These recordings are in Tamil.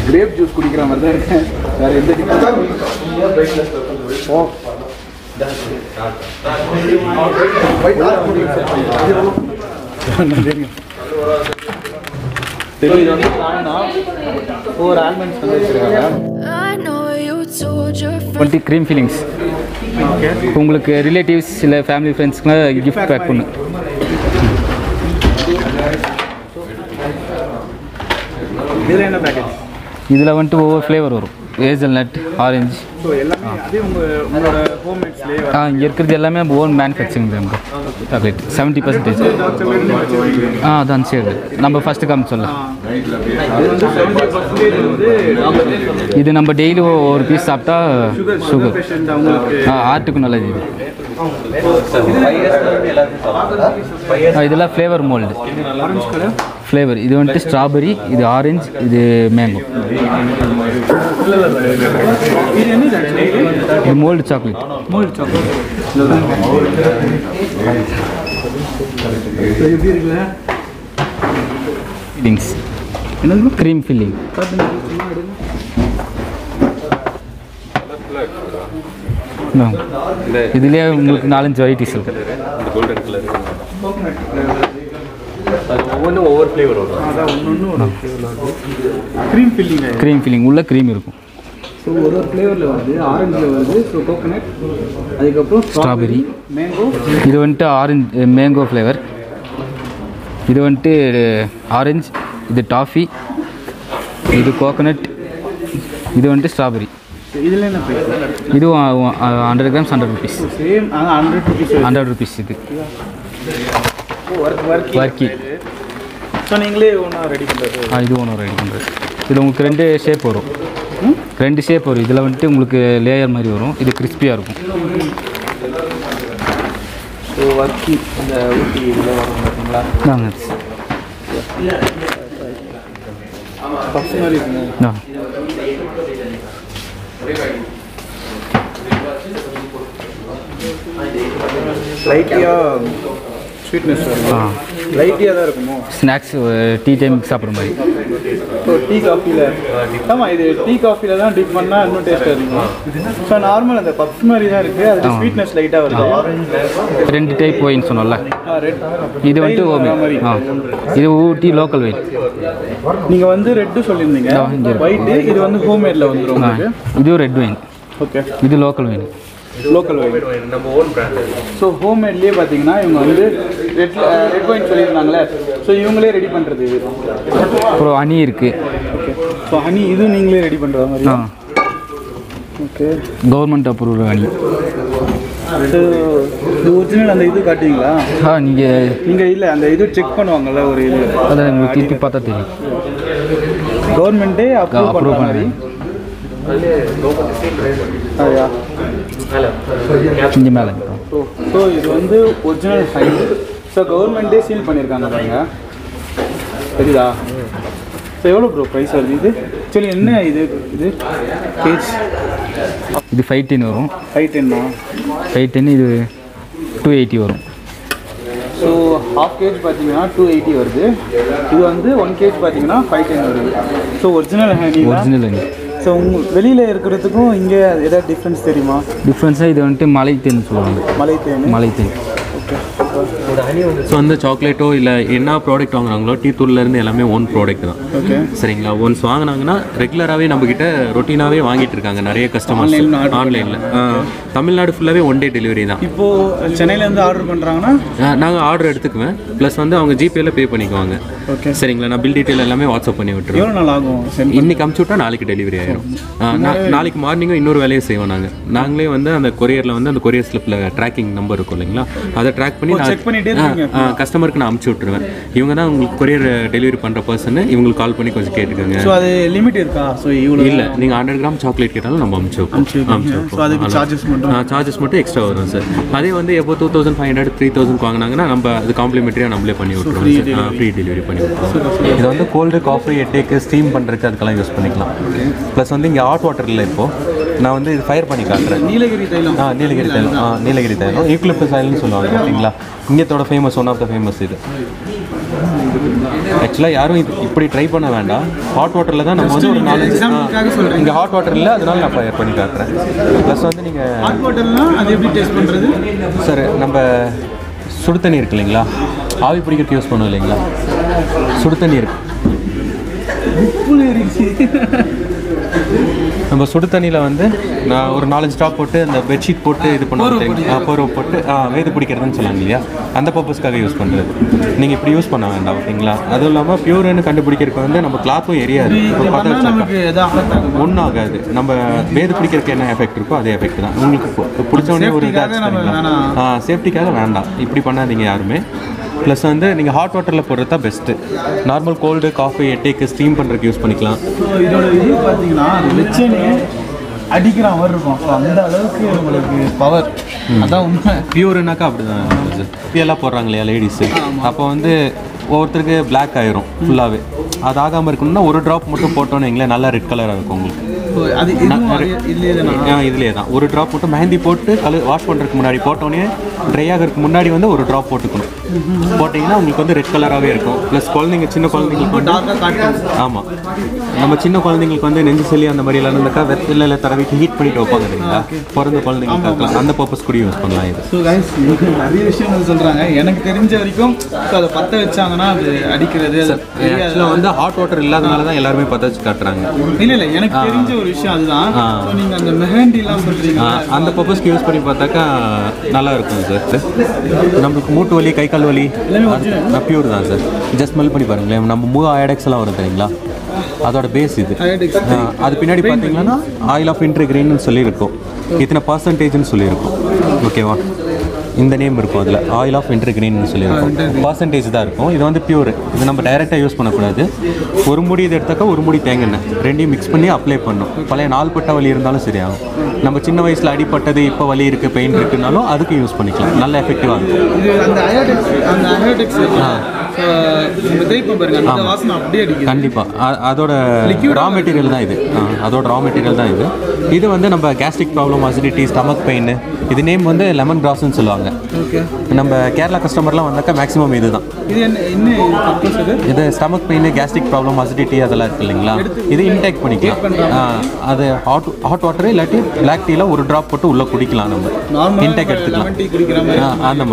கிரேப் ஜூஸ் குடிக்கிற மாதிரி தான் இருக்கேன். வேற எந்த இது வந்து 4 ஆல்மண்ட்ஸ் வந்து வச்சிருக்காங்க. 20 க்ரீம் ஃபீலிங்ஸ். உங்களுக்கு ரிலேட்டிவ்ஸ் இல்லை ஃபேமிலி ஃப்ரெண்ட்ஸ்க்குலாம் கிஃப்ட் பேக் பண்ணு. இதில் என்ன பேக்கேஜ்? இதில் வந்துட்டு ஒவ்வொரு ஃப்ளேவர் வரும். Hazelnut, orange. ஸோ எல்லாமே அதே உங்களோட ஹோம்மேட்ஸ்லேயே இங்கே இருக்கிறது எல்லாமே ஓன் மேனுஃபேக்சரிங் தான் சாக்லேட் 70%. அதான் சரி. நம்ம ஃபஸ்ட்டு காமிச்சோம்ல, இது நம்ம டெய்லி ஒரு பீஸ் சாப்பிட்டா சுகர் ஹார்ட்டுக்கு நல்லது. இது இதெல்லாம் ஃப்ளேவர் மோல்டு ஃப்ளேவர். இது வந்துட்டு ஸ்ட்ராபெரி, இது ஆரஞ்சு, இது மேங்கோ. இது மோல்டு சாக்லேட். ஃபில்லிங்ஸ். என்னது? Cream filling. இதுலேயே உங்களுக்கு 4-5 வெரைட்டிஸ் இருக்கு. கோல்டன் கலர் ஒவ்வொன்றும் ஒவ்வொரு ஃப்ளேவர் வரும். அதான் ஒன்று க்ரீம் ஃபில்லிங். க்ரீம் ஃபில்லிங் உள்ள க்ரீம் இருக்கும். ஸோ ஒரு ஃப்ளேவரில் வருது. ஆரஞ்சில் வருது. ஸோ கோகோனட், அதுக்கப்புறம் ஸ்ட்ராபெரி, மேங்கோ. இது வந்துட்டு ஆரஞ்சு மேங்கோ ஃப்ளேவர். இது வந்துட்டு ஆரஞ்சு, இது டாஃபி, இது கோகோனட், இது வந்துட்டு ஸ்ட்ராபெரி. இதில் என்ன ப்ரைஸ்? இதுவும் 100 grams 100 rupees. Same 100 rupees. இது வர்க்கி. ஸோ நீங்களே ஒன்றா ரெடி பண்ணுறது? இது ஒன்றா ரெடி பண்ணுறது. இதில் உங்களுக்கு 2 ஷேப் வரும். 2 ஷேப் வரும். இதில் வந்துட்டு உங்களுக்கு லேயர் மாதிரி வரும். இது கிறிஸ்பியாக இருக்கும். ஸோ வர்க்கி இந்த ஊட்டி இதில் வரும் பார்த்தீங்களா? பப்ஸ் மாதிரி இருக்குங்க. லைட்டியாக ஸ்வீட்னஸ் வரும். லைட்டியாக தான் இருக்குமோ? ஸ்நாக்ஸ் டீ டைமுக்கு சாப்பிட்ற மாதிரி. ஸோ டீ காஃபியில், ஆமாம் இது டீ காஃபியில் தான் டிப் பண்ணால் இன்னும் டேஸ்ட்டாக இருக்கும். ஸோ நார்மல் அந்த பப்ஸ் மாதிரி தான் இருக்குது. அது ஸ்வீட்னஸ் லைட்டாக வருது. 2 டைப் ஒயின்னு சொன்னோம்ல. இது வந்துட்டு மாதிரி. இது ஊட்டி லோக்கல் ஒயின். நீங்கள் வந்து ரெட்டு சொல்லியிருந்தீங்க, ஒயிட்டு. இது வந்து ஹோம்மேடில் வந்துடும். இதுவும் ரெட் ஒயின். ஓகே. இது லோக்கல் ஒயின். லோக்கல் ஒயின் நம்ம ஓன் பிராண்ட். ஸோ ஹோம்மேட்லேயே பார்த்தீங்கன்னா இவங்க வந்து ரெட் ஒயின் சொல்லியிருந்தாங்களே. ஸோ இவங்களே ரெடி பண்ணுறது. இது அப்புறம் ஹனி இருக்குது. ஓகே. ஸோ ஹனி இது நீங்களே ரெடி பண்ணுற மாதிரி. Okay. Government approve honey. So இது ஒரிஜினல் அந்த இது காட்டுவீங்களா? நீங்கள் இல்லை அந்த இது செக் பண்ணுவாங்கள்ல ஒரு இது, அதை உங்களுக்கு திருப்பி பார்த்தா தெரியும். கவர்மெண்ட்டே அப்ரூவ் பண்ணுற மாதிரி. இங்கே மேலே. ஸோ இது வந்து ஒரிஜினல் சைன். ஸோ கவர்மெண்ட்டே சீல் பண்ணியிருக்காங்க பாருங்க, சரிதா? ஸோ எவ்வளோ ப்ரோ ப்ரைஸ் வருது இது? ஆக்சுவலி என்ன இது இது கேஜ்? இது 510 வரும். 510 510. இது 280 வரும். ஸோ ½ கேஜ் பார்த்தீங்கன்னா 280 வருது. இது வந்து 1 கேஜ் பார்த்தீங்கன்னா 510 வருது. So original honey. Original honey. So வெளியில் இருக்கிறதுக்கும் இங்கே ஏதாவது டிஃப்ரென்ஸ் தெரியுமா? டிஃப்ரென்ஸாக இது வந்துட்டு மலை தேன் சொல்லுவாங்க. மலை தேன். ஓகே. ஸோ அந்த சாக்லேட்டோ இல்லை என்ன ப்ராடக்ட் வாங்குறாங்களோ டீ தூள்லேருந்து எல்லாமே ஓன் ப்ராடக்ட் தான். ஓகே. சரிங்களா? ஒன்ஸ் வாங்கினாங்கன்னா ரெகுலராகவே நம்மக்கிட்ட ரொட்டீனாகவே வாங்கிட்டு இருக்காங்க நிறைய கஸ்டமர்ஸ் ஆன்லைனில். தமிழ்நாடு ஃபுல்லாகவே 1 day டெலிவரி தான். இப்போது சென்னையிலேருந்து ஆர்டர் பண்ணுறாங்கன்னா நாங்கள் ஆர்டர் எடுத்துக்குவேன். ப்ளஸ் வந்து அவங்க ஜிபேயில் பே பண்ணிக்குவாங்க. ஓகே. சரிங்களா? நான் பில் டீட்டெயில் எல்லாமே வாட்ஸ்அப் பண்ணி விட்டுருவேன். எவ்வளோ நாள் ஆகும்? இன்னைக்கு அமுச்சு விட்டா நாளைக்கு டெலிவரி ஆயிரும். நாளைக்கு மார்னிங்கும் இன்னொரு வேலையை செய்வோம் நாங்களே வந்து அந்த கொரியரில் வந்து அந்த கொரியர் ஸ்லிப்பில் ட்ராக்கிங் நம்பர் இருக்கும் இல்லைங்களா, அதை ட்ராக் பண்ணி கஸ்டமருக்கு நான் அமுச்சு விட்டுருவேன். இவங்க தான் உங்களுக்கு கொரியர் டெலிவரி பண்ணுற பர்சன். இவங்களுக்கு கால் பண்ணி கொஞ்சம் கேட்டுக்கோங்க. ஸோ அது லிமிட் இருக்கா? ஸோ இவ்வளோ இல்லை, நீங்கள் 100 கிராம் சாக்லேட் கேட்டாலும் நம்ம அமுச்சு வைப்போம். சார்ஜஸ் மட்டும் எக்ஸ்ட்ரா வரும் சார். அதே வந்து எப்போ 2500 3000 வாங்கினாங்கன்னா நம்ம அது காம்ப்ளிமெண்ட்ரியாக நம்மளே பண்ணி விட்டுருவோம். ஃப்ரீ டெலிவரி பண்ணி விட்டுருவோம். இது வந்து கோல்டு காஃபி டேக்கு ஸ்டீம் பண்ணுறதுக்கு அதுக்கெல்லாம் யூஸ் பண்ணிக்கலாம். ப்ளஸ் வந்து இங்கே ஹாட் வாட்டரில் இப்போது நான் வந்து இது ஃபயர் பண்ணி காட்டுறேன். நீலகிரி தைலம். நீலகிரி தைலம். யூக்கலிப்டஸ் ஆயில்னு சொல்லுவாங்க. ஓகேங்களா? இங்கத்தோட famous, one of the famous இது. ஆக்சுவலாக யாரும் இது இப்படி ட்ரை பண்ண வேண்டாம். ஹாட் வாட்டரில் தான் நம்ம வந்து ஒரு 4 இங்கே ஹாட் வாட்டர் இல்லை, அதனால நான் ஃபயர் பண்ணி காட்டுறேன். ப்ளஸ் வந்து நீங்கள் ஹாட் வாட்டர்னால் அது எப்படி டேஸ்ட் பண்ணுறது சார்? நம்ம சுடு தண்ணி இருக்கு இல்லைங்களா, ஆவி பிடிக்கிறதுக்கு யூஸ் பண்ணுவோம் இல்லைங்களா, சுடு தண்ணி இருக்கு. நம்ம சுடு தண்ணியில் வந்து நான் ஒரு 4-5 ட்ராப் போட்டு அந்த பெட்ஷீட் போட்டு இது பண்ணுவோம், போர்வை போட்டு வேது பிடிக்கிறதுன்னு சொல்லுவாங்க இல்லையா, அந்த பர்பஸ்க்காக யூஸ் பண்ணுறது. நீங்கள் இப்படி யூஸ் பண்ண வேண்டாம் ஓகேங்களா. அதுவும் இல்லாமல் பியூர்னு கண்டுபிடிக்கிறதுக்கு வந்து நம்ம கிளாத்தும் எரியாது, ஒன்றும் ஆகாது. நம்ம வேது பிடிக்கிறதுக்கு என்ன எஃபெக்ட் இருக்கோ அதே எஃபெக்ட் தான். உங்களுக்கு பிடிச்சோடனே ஒரு இதாக சேஃப்டிக்காக வேண்டாம், இப்படி பண்ணாதீங்க யாருமே. ப்ளஸ் வந்து நீங்கள் ஹாட் வாட்டரில் போடுறது தான் பெஸ்ட்டு. நார்மல் கோல்டு காஃபி டீக்கு ஸ்டீம் பண்ணுறதுக்கு யூஸ் பண்ணிக்கலாம். இதோட இது பார்த்தீங்கன்னா வச்சேனே அடிக்கிற மாதிரி இருக்கும். ஸோ அந்த அளவுக்கு உங்களுக்கு பவர். அதான் உண்மை. பியூர்னாக்கா அப்படி தான் எல்லாம் போடுறாங்க இல்லையா லேடிஸு, அப்போ வந்து ஒவ்வொருத்தருக்கு பிளாக் ஆயிரும் ஃபுல்லாகவே. அது ஆகாமல் இருக்கணும்னா ஒரு ட்ராப் மட்டும் போட்டோன்னு எங்களே நல்லா ரெட் கலராக இருக்கும் உங்களுக்கு. இதுலேயே தான் ஒரு ட்ராப் மட்டும் மெஹந்தி போட்டு வாஷ் பண்ணுறதுக்கு முன்னாடி போட்டோன்னே ட்ரை ஆகிறதுக்கு முன்னாடி வந்து ஒரு ட்ராப் போட்டுக்கணும். போட்டிங்கன்னா உங்களுக்கு வந்து ரெட் கலராகவே இருக்கும். ப்ளஸ் குழந்தைங்க சின்ன குழந்தைங்களுக்கு வந்து ஆமாம், நம்ம சின்ன குழந்தைங்களுக்கு வந்து நெஞ்சு சளி அந்த மாதிரி எல்லாம் இருந்தாக்கா வெத்தில தடவைக்கு ஹீட் பண்ணிட்டு வைப்பாங்க இல்லைங்களா, பிறந்த குழந்தைங்களுக்கு அந்த பர்பஸ் கூட யூஸ் பண்ணலாம். இது ஸோ கைஸ் நிறைய விஷயங்கள் சொல்கிறாங்க. எனக்கு தெரிஞ்ச வரைக்கும் அதை பற்ற வச்சாங்கன்னா அது அடிக்கிறது ஆக்சுவலாக வந்து ஹாட் வாட்டர் இல்லாதனால தான் எல்லாருமே பற்ற வச்சு காட்டுறாங்க. இல்லை எனக்கு தெரிஞ்ச ஒரு விஷயம் அதுதான். நீங்கள் அந்த மெஹந்திலாம் சொல்கிறீங்க, அந்த பர்பஸ்க்கு யூஸ் பண்ணி பார்த்தாக்கா நல்லா இருக்கும் சார். நம்மளுக்கு மூட்டு வலி கை கால் வலி பியூர் தான் சார். ஜஸ்ட் ஸ்மெல் பண்ணி பாருங்களேன். நம்ம மூவ் ஐடெக்ஸ் எல்லாம் வரும் தெரியுங்களா, அதோட பேஸ் இது. அது பின்னாடி பார்த்தீங்கன்னா ஆயில் ஆஃப் இன்ட்ரிகிரேன்னு சொல்லியிருக்கோம், இத்தனை பர்சன்டேஜ்னு சொல்லியிருக்கோம் ஓகேவா. இந்த நேம் இருக்கும் அதில், ஆயில் ஆஃப் இன்டர்கிரீன்னு சொல்லியிருக்கோம். பர்சன்டேஜ் தான் இருக்கும். இது வந்து பியூர். இது நம்ம டைரெக்டாக யூஸ் பண்ணக்கூடாது. ஒரு முடி இது எடுத்தாக்கா ஒரு முடி தேங்காய் ரெண்டையும் மிக்ஸ் பண்ணி அப்ளை பண்ணணும். பழைய நாள்பட்ட வலி இருந்தாலும் சரியாகும். நம்ம சின்ன வயசில் அடிப்பட்டது இப்போ வலி இருக்குது பெயின் இருக்குனாலும் அதுக்கு யூஸ் பண்ணிக்கலாம், நல்ல எஃபெக்டிவாக இருக்கும். கண்டிப்பாக அதோட ரா மெட்டீரியல் தான் இது. அதோட ரா மெட்டீரியல் தான் இது. இது வந்து நம்ம gastric problem, acidity, stomach pain, இது நேம் வந்து லெமன் கிராஸ்ன்னு சொல்லுவாங்க. நம்ம கேரளா கஸ்டமர்லாம் வந்தாக்கா மேக்ஸிமம் இது தான். இது stomach pain, gastric problem, acidity அதெல்லாம் இருக்குது இல்லைங்களா, இது இன்டேக் பண்ணிக்கலாம். அது ஹாட் வாட்டர் இல்லாட்டி பிளாக் டீயில் ஒரு ட்ராப் போட்டு உள்ளே குடிக்கலாம், நம்ம இன்டேக் எடுத்துக்கலாம். அந்த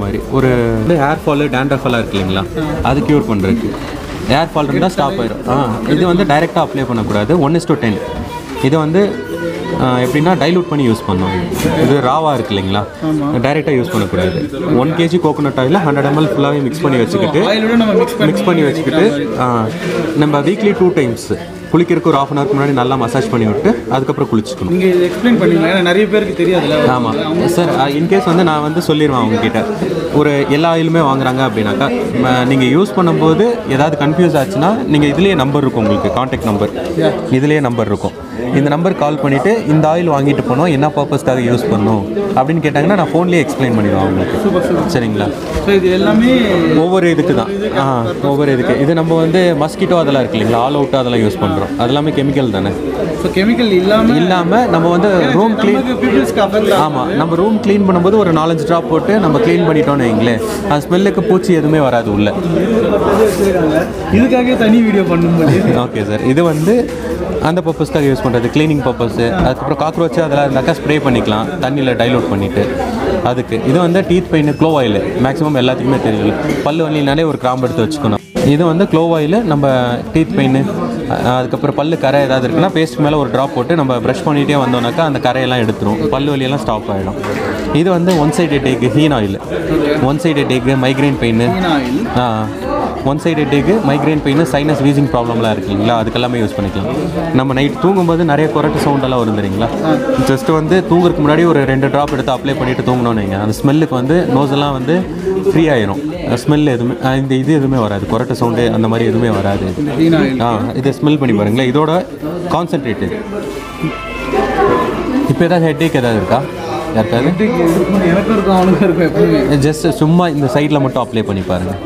மாதிரி ஒரு ஹேர் ஃபாலு டேண்ட்ரஃப் எல்லாம் இருக்கு இல்லைங்களா, அது க்யூர் பண்ணுறதுக்கு. ஹேர் ஃபால் இருந்தால் ஸ்டாப் ஆயிடும். இது வந்து டைரெக்டாக அப்ளை பண்ணக்கூடாது, 1:10. இது வந்து எப்படின்னா டைலூட் பண்ணி யூஸ் பண்ணணும். இது ராவாக இருக்குது இல்லைங்களா, டைரெக்டாக யூஸ் பண்ணக்கூடாது. 1 kg கோகோனட் ஆயில் 100 ml ஃபுல்லாகவே மிக்ஸ் பண்ணி வச்சுக்கிட்டு நம்ம வீக்லி 2 times குளிக்கிறதுக்கு ஒரு 1/2 hour முன்னாடி நல்லா மசாஜ் பண்ணி விட்டு அதுக்கப்புறம் குளிச்சுக்கணும். நீங்கள் இதை எக்ஸ்பிளைன் பண்ணீங்க, நிறைய பேருக்கு தெரியாது. ஆமாம் சார், இன்கேஸ் வந்து நான் வந்து சொல்லிடுவேன் அவங்ககிட்ட. ஒரு எல்லா ஆயிலுமே வாங்குறாங்க அப்படின்னாக்கா நீங்கள் யூஸ் பண்ணும்போது ஏதாவது கன்ஃபியூஸ் ஆச்சுன்னா நீங்கள் இதுலேயே நம்பர் இருக்கும், உங்களுக்கு கான்டாக்ட் நம்பர் இதுலேயே நம்பர் இருக்கும். இந்த நம்பர் கால் பண்ணிவிட்டு இந்த ஆயில் வாங்கிட்டு போனோம், என்ன பர்பஸ்க்காக யூஸ் பண்ணணும் அப்படின்னு கேட்டாங்கன்னா நான் ஃபோன்லேயே எக்ஸ்பிளைன் பண்ணிடுவேன் அவங்களுக்கு. சரிங்களா, இது எல்லாமே ஒவ்வொரு இதுக்கு தான். ஒவ்வொரு இதுக்கு இது நம்ம வந்து மஸ்கிட்டோ அதெல்லாம் இருக்கு இல்லைங்களா, ஆல் அவுட் அதெல்லாம் யூஸ் பண்ணுறோம். அது எல்லாமே கெமிக்கல் தானே. ஸோ கெமிக்கல் இல்லாமல் நம்ம வந்து ரூம் க்ளீன், ஆமாம், நம்ம ரூம் க்ளீன் பண்ணும்போது ஒரு 4-5 ட்ராப் போட்டு நம்ம க்ளீன் பண்ணிட்டோன்னு வைங்களேன், அந்த ஸ்மெல்லுக்கு பூச்சி எதுவுமே வராது உள்ள. இதுக்காக தனி வீடியோ பண்ணும்போது ஓகே சார். இது வந்து அந்த பர்பஸ்க்காக யூஸ் பண்ணுறது, க்ளீனிங் பர்பஸ். அதுக்கப்புறம் காக்ரோச்சு அதெல்லாம் இருந்தாக்கா ஸ்ப்ரே பண்ணிக்கலாம் தண்ணியில் டைலூட் பண்ணிவிட்டு. அதுக்கு இது வந்து teeth pain, clove oil maximum எல்லாத்துக்குமே தெரியும். பல்லு வலினாலே ஒரு கிராம்பு எடுத்து வச்சுக்கணும். இது வந்து க்ளோவ் ஆயில் நம்ம டீத் பெயின், அதுக்கப்புறம் பல்லு கரை ஏதாவது இருக்குன்னா பேஸ்ட் மேலே ஒரு ட்ராப் போட்டு நம்ம ப்ரஷ் பண்ணிகிட்டே வந்தோம்னாக்கா அந்த கரையெல்லாம் எடுத்துரும், பல்லு வலியெல்லாம் ஸ்டாப் ஆகிடும். இது வந்து 1 side headache ஹீன் oil, 1 side headache migraine pain, 1 side headache migraine pain, sinus wheezing ப்ராப்ளம்லாம் இருக்குங்களா, அதுக்கெல்லாமே யூஸ் பண்ணிக்கலாம். நம்ம நைட் தூங்கும்போது நிறைய கொரட்டு சவுண்டெல்லாம் வரும் தெரியுங்களா, ஜஸ்ட் வந்து தூங்குறதுக்கு முன்னாடி ஒரு 2 ட்ராப் எடுத்து அப்ளை பண்ணிவிட்டு தூங்கணும்னு வைங்க, அந்த ஸ்மெல்லுக்கு வந்து நோஸெல்லாம் வந்து ஃப்ரீ ஆயிரும். ஸ்மெல் எதுவுமே இது எதுவுமே வராது, கொரட்டு சவுண்டு அந்த மாதிரி எதுவுமே வராது. இதை ஸ்மெல் பண்ணி பாருங்களேன், இதோட கான்சன்ட்ரேட் இது. இப்போ ஏதாவது ஹெட்டேக் ஏதாவது இருக்கா யாருக்காவது? ஜஸ்ட் சும்மா இந்த சைடில் மட்டும் அப்ளை பண்ணி பாருங்கள்,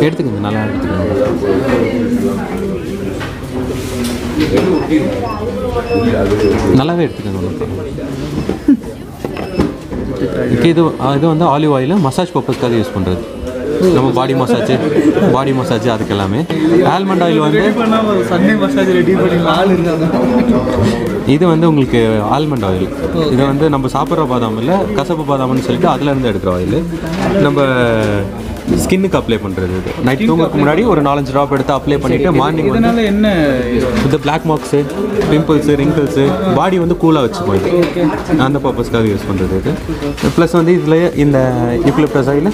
எடுத்துக்கோங்க, நல்லா எடுத்துக்கோங்க. நல்லாவே எடுத்துக்கோங்க. இது வந்து ஆலிவ் ஆயில் மசாஜ் பர்பஸ்க்காக யூஸ் பண்ணுறது. நம்ம பாடி மசாஜ் அதுக்கு எல்லாமே. ஆல்மண்ட் ஆயில் வந்து சண்டே மசாஜ் ரெடி பண்ணி ஆள் இருந்தாங்க. இது வந்து உங்களுக்கு ஆல்மண்ட் ஆயில். இது வந்து நம்ம சாப்பிட்ற பாதாம் இல்லை, கசப்பு பாதாம்னு சொல்லிட்டு அதுலேருந்து எடுக்கிற ஆயில். நம்ம ஸ்கின்னுக்கு அப்ளை பண்ணுறது. இது நைட் தூங்குறதுக்கு முன்னாடி ஒரு 4-5 ட்ராப் எடுத்து அப்ளை பண்ணிவிட்டு மார்னிங் வந்து என்ன இந்த பிளாக் மார்க்ஸு, பிம்பிள்ஸு, ரிங்கிள்ஸு, பாடி வந்து கூலாக வச்சுக்கும். இது அந்த பர்பஸ்க்காக யூஸ் பண்ணுறது. இது ப்ளஸ் வந்து இதில் இந்த யூக்கலிப்டஸ் ஆயில்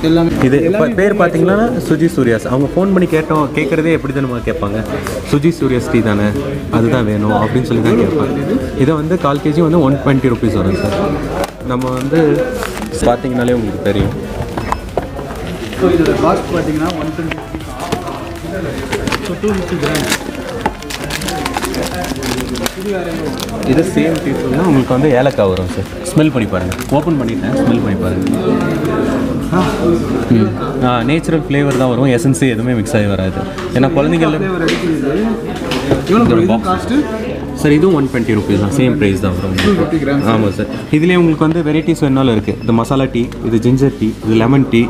எல்லாமே. இது இப்போ பேர் பார்த்தீங்கன்னா சுஜி சூர்யாஸ். அவங்க ஃபோன் பண்ணி கேட்குறதே எப்படி தான் நம்ம கேட்பாங்க, சுஜி சூர்யாஸ் டீ தானே, அதுதான் வேணும் அப்படின்னு சொல்லி தான் கேட்பாங்க. இதை வந்து 1/4 kg வந்து 120 rupees வரும் சார். நம்ம வந்து பார்த்தீங்கனாலே உங்களுக்கு தெரியும். ஸோ இதோட காஸ்ட் பார்த்தீங்கன்னா 120. So 250 grams. இது சேம் டீஸ்னா உங்களுக்கு வந்து ஏலக்காய் வரும் சார். ஸ்மெல் பண்ணி பாருங்கள். ஓப்பன் பண்ணிட்டேன், ஸ்மெல் பண்ணி பாருங்கள். நேச்சுரல் ஃப்ளேவர் தான் வரும், எசன்ஸு எதுவுமே மிக்ஸ் ஆகி வராது. ஏன்னா குழந்தைங்கள சார் இதுவும் 120 rupees தான், சேம் ப்ரைஸ் தான் வரும். ஆமாம் சார். இதுலேயே உங்களுக்கு வந்து வெரைட்டிஸ் வேணாலும் இருக்குது. இது மசாலா டீ, இது ஜிஞ்சர் டீ, இது லெமன் டீ,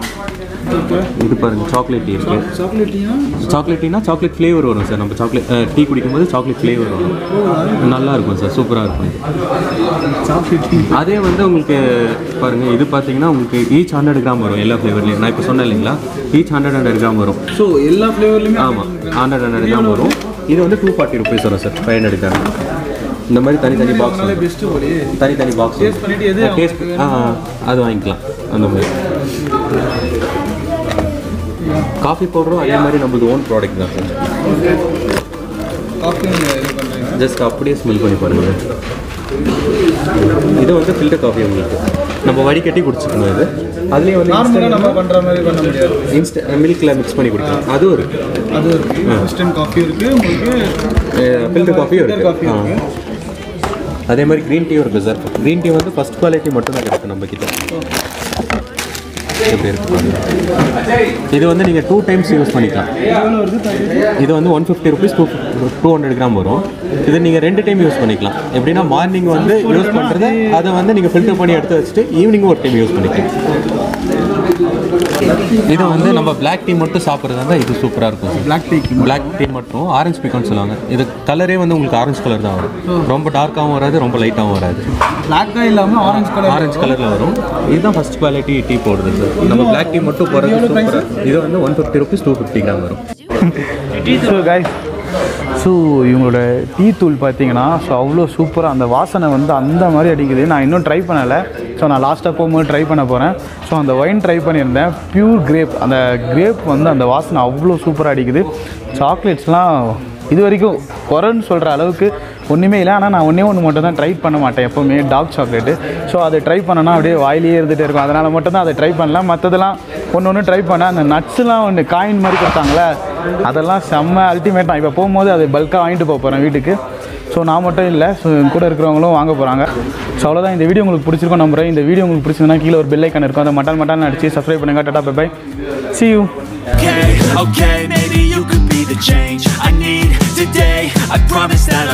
இது பாருங்கள் சாக்லேட் டீ இருக்குது. சாக்லேட் டீனா சாக்லேட் ஃப்ளேவர் வரும் சார். நம்ம சாக்லேட் டீ குடிக்கும்போது சாக்லேட் ஃப்ளேவர் வரும், நல்லாயிருக்கும் சார், சூப்பராக இருக்கும். அதே வந்து உங்களுக்கு பாருங்கள், இது பார்த்தீங்கன்னா உங்களுக்கு ஈச் 100 கிராம் வரும் எல்லா ஃப்ளேவர்லேயும். நான் இப்போ சொன்னேன் இல்லைங்களா, ஈச் 100 கிராம் வரும். ஸோ எல்லா ஃப்ளேவர்லையுமே ஆமாம் 100 கிராம் வரும். இது வந்து 240 rupees வரும் சார் 500 கிராம். இந்த மாதிரி தனித்தனி பாக்ஸ், தனித்தனி பாக்ஸ் டேஸ்ட் அது வாங்கிக்கலாம். அந்த மாதிரி காஃபி பவுடரும் அதே மாதிரி நம்மளது ஓன் ப்ராடக்ட் தான் சார். ஜஸ்ட் அப்படியே ஸ்மெல் பண்ணி பாருங்கள். இது வந்து ஃபில்டர் காஃபி உங்களுக்கு நம்ம வடிகட்டி குடிச்சிக்கணும். இது அதுலேயே வந்து நம்ம பண்ணுற மாதிரி பண்ண முடியாது. மில்கில் மிக்ஸ் பண்ணி குடிக்கலாம். அதுவும் இருக்குது. இன்ஸ்டன்ட் காஃபி இருக்குது, உங்களுக்கு ஃபில்டர் காஃபியும் இருக்குது. அதே மாதிரி க்ரீன் டீயும் இருக்குது சார். க்ரீன் டீ வந்து ஃபஸ்ட் குவாலிட்டி மட்டும் தான் கிடைக்கும் நம்மக்கிட்ட. எப்படி இருக்கு? இது வந்து நீங்கள் 2 times யூஸ் பண்ணிக்கலாம். இது வந்து 150 rupees 200 கிராம் வரும். இது நீங்கள் 2 time யூஸ் பண்ணிக்கலாம். எப்படின்னா மார்னிங் வந்து யூஸ் பண்ணுறது, அதை வந்து நீங்கள் ஃபில்டர் பண்ணி எடுத்து வச்சுட்டு ஈவினிங்கும் ஒரு டைம் யூஸ் பண்ணிக்கலாம். இது வந்து நம்ம பிளாக் டீ மட்டும் சாப்பிட்றதா இருந்தால் இது சூப்பராக இருக்கும். பிளாக் டீ மட்டும் ஆரஞ்சு பிகான்னு சொல்லுவாங்க. இது கலரே வந்து உங்களுக்கு ஆரஞ்சு கலர் தான் வரும். ரொம்ப டார்க்காகவும் வராது, ரொம்ப லைட்டாகவும் வராது. பிளாக்காக இல்லாமல் ஆரஞ்சு கலரில் வரும். இதுதான் first quality tea powder sir. நம்ம பிளாக் டீ மட்டும் போகிறது சூப்பராக. இது வந்து 150 rupees 250 கிராம் வரும். ஸோ கைஸ், ஸோ இவங்களோட டீ தூள் பார்த்தீங்கன்னா ஸோ அவ்வளோ சூப்பராக அந்த வாசனை வந்து அந்த மாதிரி அடிக்குது. நான் இன்னும் ட்ரை பண்ணலை. ஸோ நான் லாஸ்ட்டாக போகும்போது ட்ரை பண்ண போகிறேன். ஸோ அந்த ஒயின் ட்ரை பண்ணியிருந்தேன், பியூர் கிரேப். அந்த கிரேப் வந்து அந்த வாசனை அவ்வளோ சூப்பராக அடிக்குது. சாக்லேட்ஸ்லாம் இது வரைக்கும் குறைன்னு சொல்கிற அளவுக்கு ஒன்றுமே இல்லை. ஆனால் நான் ஒன்று மட்டும் தான் ட்ரை பண்ண மாட்டேன் எப்போவுமே, டார்க் சாக்லேட்டு. ஸோ அதை ட்ரை பண்ணனா அப்படியே வாயிலே இருந்துகிட்டே இருக்கும். அதனால் மட்டும் தான் அதை ட்ரை பண்ணலாம். மற்றதெல்லாம் ஒன்று ட்ரை பண்ணேன். அந்த நட்ஸ்லாம் ஒன்று காயின் மாதிரி கொடுத்தாங்களே, அதெல்லாம் செம்ம அல்டிமேட். நான் இப்போ போகும்போது அதை பல்காக வாங்கிட்டு போகிறேன் வீட்டுக்கு. ஸோ நான் மட்டும் இல்லை, ஸோ கூட இருக்கிறவங்களும் வாங்க போகிறாங்க. ஸோ அவ்வளோதான். இந்த வீடியோ உங்களுக்கு பிடிச்சிருக்கோம் நம்புறேன். இந்த வீடியோ உங்களுக்கு பிடிச்சிருந்தா கீழே ஒரு பெல் ஐக்கான் இருக்கும், அதை மட்டான் அடிச்சு சப்ஸ்கிரைப் பண்ணுங்கள். Tata bye. See you. Okay, maybe you could be the change I need today. I promise that